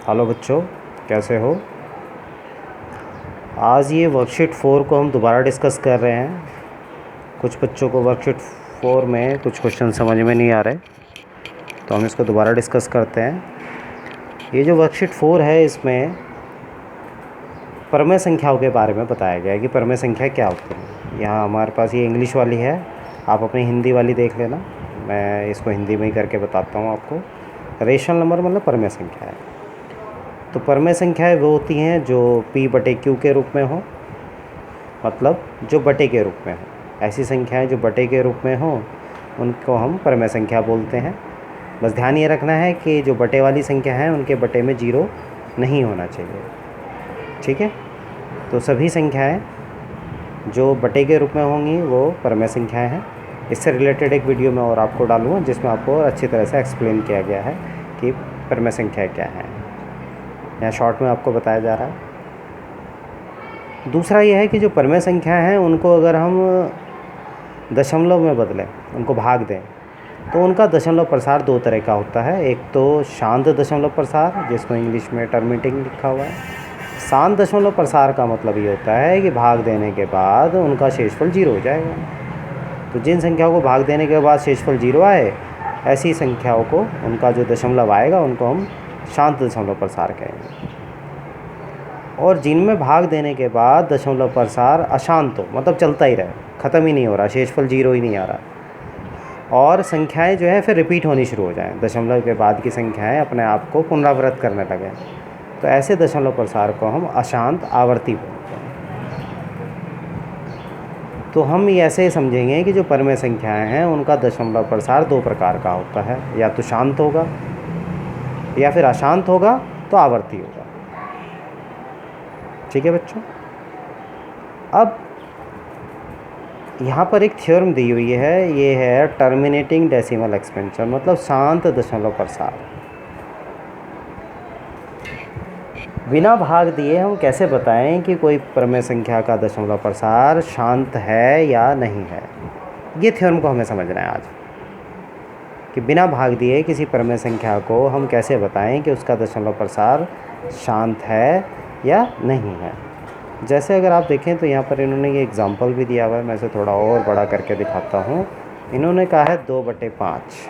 Hello बच्चों, कैसे हो। आज ये वर्कशीट 4 को हम दोबारा डिस्कस कर रहे हैं। कुछ बच्चों को वर्कशीट 4 में कुछ क्वेश्चन समझ में नहीं आ रहे, तो हम इसको दोबारा डिस्कस करते हैं। ये जो वर्कशीट 4 है, इसमें परमेय संख्याओं के बारे में बताया गया है कि परमेय संख्या क्या होती है। यहाँ हमारे पास ये इंग्लिश वाली है, आप अपनी हिंदी वाली देख लेना। मैं इसको हिंदी में ही करके बताता हूँ आपको। रेशनल नंबर मतलब परमेय संख्या है। तो परमेय संख्याएं वो होती हैं जो p/q के रूप में हो, मतलब जो बटे के रूप में हो। ऐसी संख्याएं जो बटे के रूप में हो उनको हम परमेय संख्या बोलते हैं। बस ध्यान ये रखना है कि जो बटे वाली संख्या है उनके बटे में 0 नहीं होना चाहिए, ठीक है। तो सभी संख्याएं जो बटे के रूप में होंगी वो परमेय संख्याएं हैं। इससे रिलेटेड एक वीडियो मैं और आपको डालूँगा जिसमें आपको अच्छी तरह से एक्सप्लेन किया गया है कि परमेय संख्या क्या है। यहाँ शॉर्ट में आपको बताया जा रहा है। दूसरा ये है कि जो परमेय संख्या हैं उनको अगर हम दशमलव में बदलें, उनको भाग दें, तो उनका दशमलव प्रसार 2 तरह का होता है। एक तो शांत दशमलव प्रसार, जिसको इंग्लिश में टर्मिनेटिंग लिखा हुआ है। शांत दशमलव प्रसार का मतलब ये होता है कि भाग देने के बाद उनका शेषफल 0 हो जाएगा। तो जिन संख्याओं को भाग देने के बाद शेषफल 0 आए, ऐसी संख्याओं को उनका जो दशमलव आएगा उनको हम शांत दशमलव प्रसार कहेंगे। और जिनमें भाग देने के बाद दशमलव प्रसार अशांत हो, मतलब चलता ही रहे, ख़त्म ही नहीं हो रहा, शेषफल 0 ही नहीं आ रहा, और संख्याएं जो है फिर रिपीट होनी शुरू हो जाएं, दशमलव के बाद की संख्याएं अपने आप को पुनरावृत्त करने लगें, तो ऐसे दशमलव प्रसार को हम अशांत आवर्ती बोलते हैं। तो हम ये ऐसे समझेंगे कि जो परमेय संख्याएं हैं उनका दशमलव प्रसार 2 प्रकार का होता है, या तो शांत होगा या फिर अशांत होगा, तो आवर्ती होगा। ठीक है बच्चों। अब यहाँ पर एक थ्योरम दी हुई है, ये है टर्मिनेटिंग डेसिमल एक्सपेंशन, मतलब शांत दशमलव प्रसार। बिना भाग दिए हम कैसे बताएं कि कोई परमेय संख्या का दशमलव प्रसार शांत है या नहीं है। ये थ्योरम को हमें समझना है आज, कि बिना भाग दिए किसी परमेय संख्या को हम कैसे बताएं कि उसका दशमलव प्रसार शांत है या नहीं है। जैसे अगर आप देखें तो यहाँ पर इन्होंने ये एग्ज़ाम्पल भी दिया हुआ है, मैं इसे थोड़ा और बड़ा करके दिखाता हूँ। इन्होंने कहा है 2/5,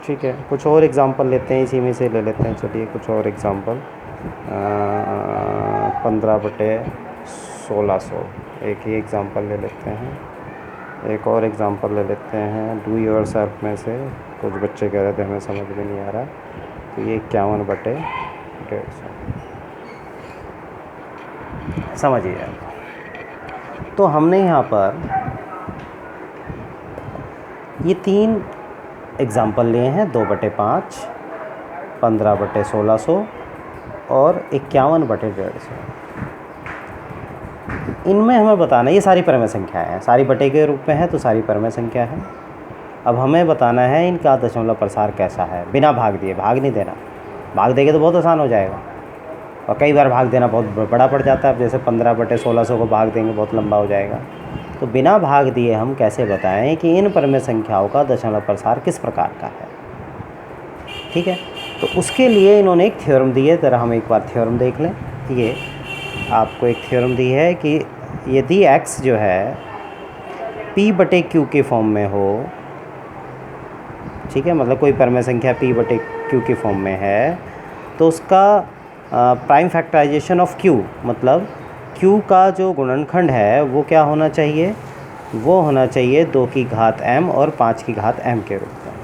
ठीक है। कुछ और एग्ज़ाम्पल लेते हैं, इसी में से ले लेते हैं। चलिए कुछ और एग्ज़ाम्पल, 15/1600, एक ही एग्ज़ाम्पल ले लेते हैं। एक और एग्ज़ाम्पल ले लेते हैं डू योर सेल्फ में से। कुछ बच्चे कह रहे थे हमें समझ में नहीं आ रहा, तो ये 51/150 समझिए। तो हमने यहाँ पर ये 3 एग्ज़ाम्पल लिए हैं, 2/5, 15/1600 और 51/150। इनमें हमें बताना है, ये सारी परमेय संख्याएँ हैं, सारी बटे के रूप में है तो सारी परमेय संख्या है। अब हमें बताना है इनका दशमलव प्रसार कैसा है, बिना भाग दिए। भाग नहीं देना, भाग देंगे तो बहुत आसान हो जाएगा, और कई बार भाग देना बहुत बड़ा पड़ जाता है। अब जैसे 15/1600 को भाग देंगे बहुत लंबा हो जाएगा। तो बिना भाग दिए हम कैसे बताएं कि इन परमेय संख्याओं का दशमलव प्रसार किस प्रकार का है, ठीक है। तो उसके लिए इन्होंने एक थ्योरम दी है, ज़रा हम एक बार थ्योरम देख लें। ये आपको एक थ्योरम दी है कि यदि x जो है p/q के फॉर्म में हो, ठीक है, मतलब कोई परमेय संख्या p/q के फॉर्म में है, तो उसका प्राइम फैक्टराइजेशन ऑफ q, मतलब q का जो गुणनखंड है वो क्या होना चाहिए, वो होना चाहिए 2 की घात m और 5 की घात m के रूप में।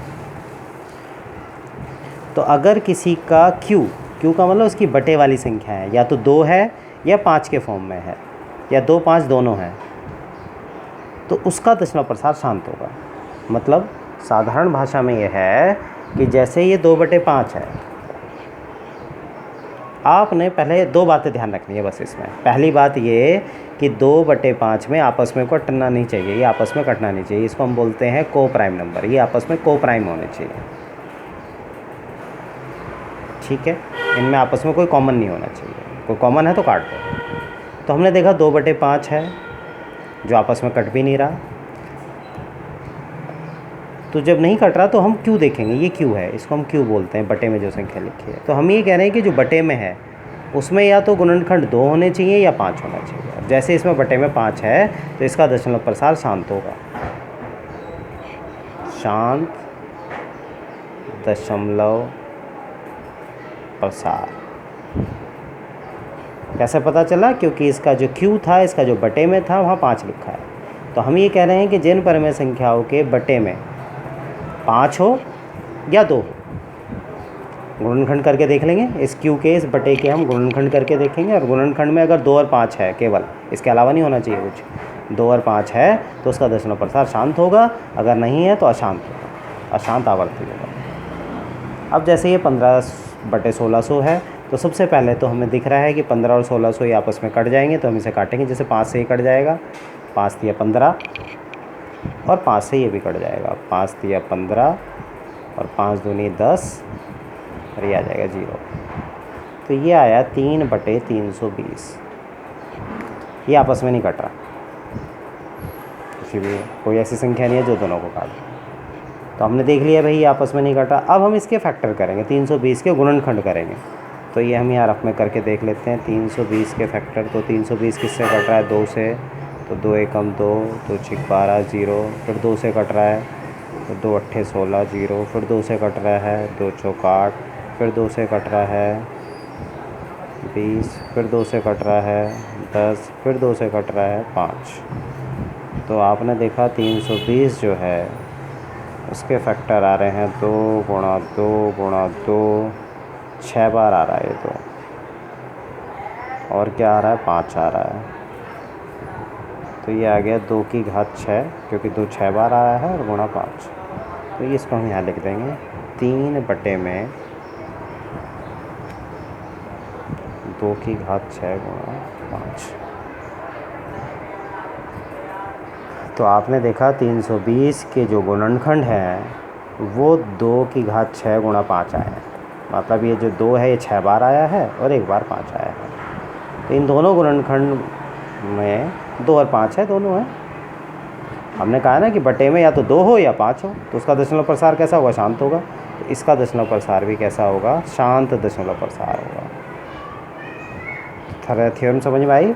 तो अगर किसी का q का मतलब उसकी बटे वाली संख्या है, या तो 2 है या 5 के फॉर्म में है, या 2, 5 दोनों हैं, तो उसका दशमलव प्रसार शांत होगा। मतलब साधारण भाषा में यह है कि जैसे ये 2/5 है, आपने पहले 2 बातें ध्यान रखनी है बस इसमें। पहली बात ये कि 2/5 में आपस में कटना नहीं चाहिए, ये आपस में कटना नहीं चाहिए। इसको हम बोलते हैं को प्राइम नंबर, ये आपस में को प्राइम होने चाहिए, ठीक है। इनमें आपस में कोई कॉमन नहीं होना चाहिए, कोई कॉमन है तो काट दो। तो हमने देखा 2/5 है जो आपस में कट भी नहीं रहा, तो जब नहीं कट रहा तो हम क्यू देखेंगे, ये क्यू है, इसको हम क्यू बोलते हैं, बटे में जो संख्या लिखी है। तो हम ये कह रहे हैं कि जो बटे में है उसमें या तो गुणनखंड 2 होने चाहिए या 5 होना चाहिए। अब जैसे इसमें बटे में 5 है तो इसका दशमलव प्रसार शांत होगा, शांत दशमलव प्रसार। कैसे पता चला? क्योंकि इसका जो क्यू था, इसका जो बटे में था, वहाँ 5 लिखा है। तो हम ये कह रहे हैं कि जिन परिमेय संख्याओं के बटे में 5 हो या 2 हो, गुणनखंड करके देख लेंगे। इस क्यू के, इस बटे के हम गुणनखंड करके देखेंगे, और गुणनखंड में अगर 2 और 5 है केवल, इसके अलावा नहीं होना चाहिए कुछ, 2 और 5 है तो उसका दशमलव प्रसार शांत होगा, अगर नहीं है तो अशांत होगा, अशांत आवर्ती होगा। अब जैसे ये 15/1600 है, तो सबसे पहले तो हमें दिख रहा है कि 15 और 1600 ये आपस में कट जाएंगे, तो हम इसे काटेंगे। जैसे 5 से ही कट जाएगा, 5 तिया 15, और 5 से ये भी कट जाएगा, 5 तिया 15, और 5 दूनी 10, और ये आ जाएगा 0। तो ये आया 3/320। ये आपस में नहीं कट रहा, किसी भी कोई ऐसी संख्या नहीं है जो दोनों को काट रहा। तो हमने देख लिया भाई ये आपस में नहीं कटा। अब हम इसके फैक्टर करेंगे, 320 के गुणनखंड करेंगे। तो ये हम यहाँ रफ में करके देख लेते हैं। 320 के फैक्टर, तो 320 किससे कट रहा है? 2 से, तो 2 एकम 2, 2 छिक 12, 0, फिर 2 से कट रहा है, तो 2 अट्ठे 16, 0, फिर 2 से कट रहा है, 2 चौक 8, फिर 2 से कट रहा है 20, फिर 2 से कट रहा है 10, फिर 2 से कट रहा है 5। तो आपने देखा 320 जो है उसके फैक्टर आ रहे हैं 2 गुणा 2 गुणा 2, 6 बार आ रहा है ये तो, और क्या आ रहा है? 5 आ रहा है। तो ये आ गया 2 की घात 6, क्योंकि 2 6 बार आ रहा है, और गुणा 5। तो ये इसको हम यहाँ लिख देंगे 3 बटे में 2 की घात 6 गुणा 5। तो आपने देखा 320 के जो गुणनखंड हैं वो 2 की घात 6 गुणा 5 आए हैं। मतलब ये जो 2 है ये 6 बार आया है, और 1 बार 5 आया है। तो इन दोनों गुणनखंड में 2 और 5 है, दोनों है। हमने कहा ना कि बटे में या तो 2 हो या 5 हो, तो उसका दशमलव प्रसार कैसा होगा? शांत होगा। तो इसका दशमलव प्रसार भी कैसा होगा? शांत दशमलव प्रसार होगा। थ्योरम समझ में आई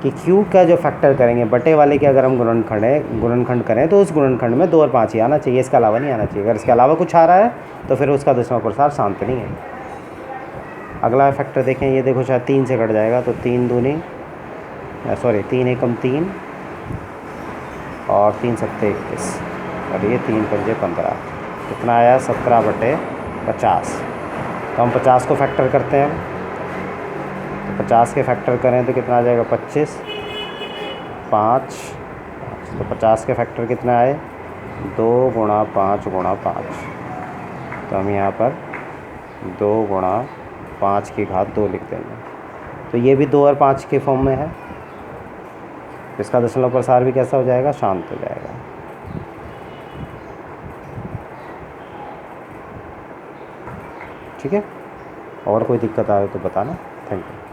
कि क्यू का जो फैक्टर करेंगे बटे वाले के, अगर हम गुणनखंड करें तो उस गुणनखंड में 2 और 5 ही आना चाहिए, इसके अलावा नहीं आना चाहिए। अगर इसके अलावा कुछ आ रहा है तो फिर उसका दशमलव प्रसार शांत नहीं है। अगला फैक्टर देखें, ये देखो शायद 3 से कट जाएगा, तो 3 दूनी 3 एकम 3, और 3 सत्ते 21, और ये 3 पंजे 15। कितना आया? 17/50। तो हम 50 को फैक्टर करते हैं, तो 50 के फैक्टर करें तो कितना आ जाएगा? 25, 5। तो 50 के फैक्टर कितना आए? 2 गुणा 5 गुणा 5। तो हम यहाँ पर 2 गुणा 5 की घात 2 लिख देंगे। तो ये भी 2 और 5 के फॉर्म में है। इसका दशमलव प्रसार भी कैसा हो जाएगा? शांत हो जाएगा। ठीक है, और कोई दिक्कत आए तो बताना। Thank you.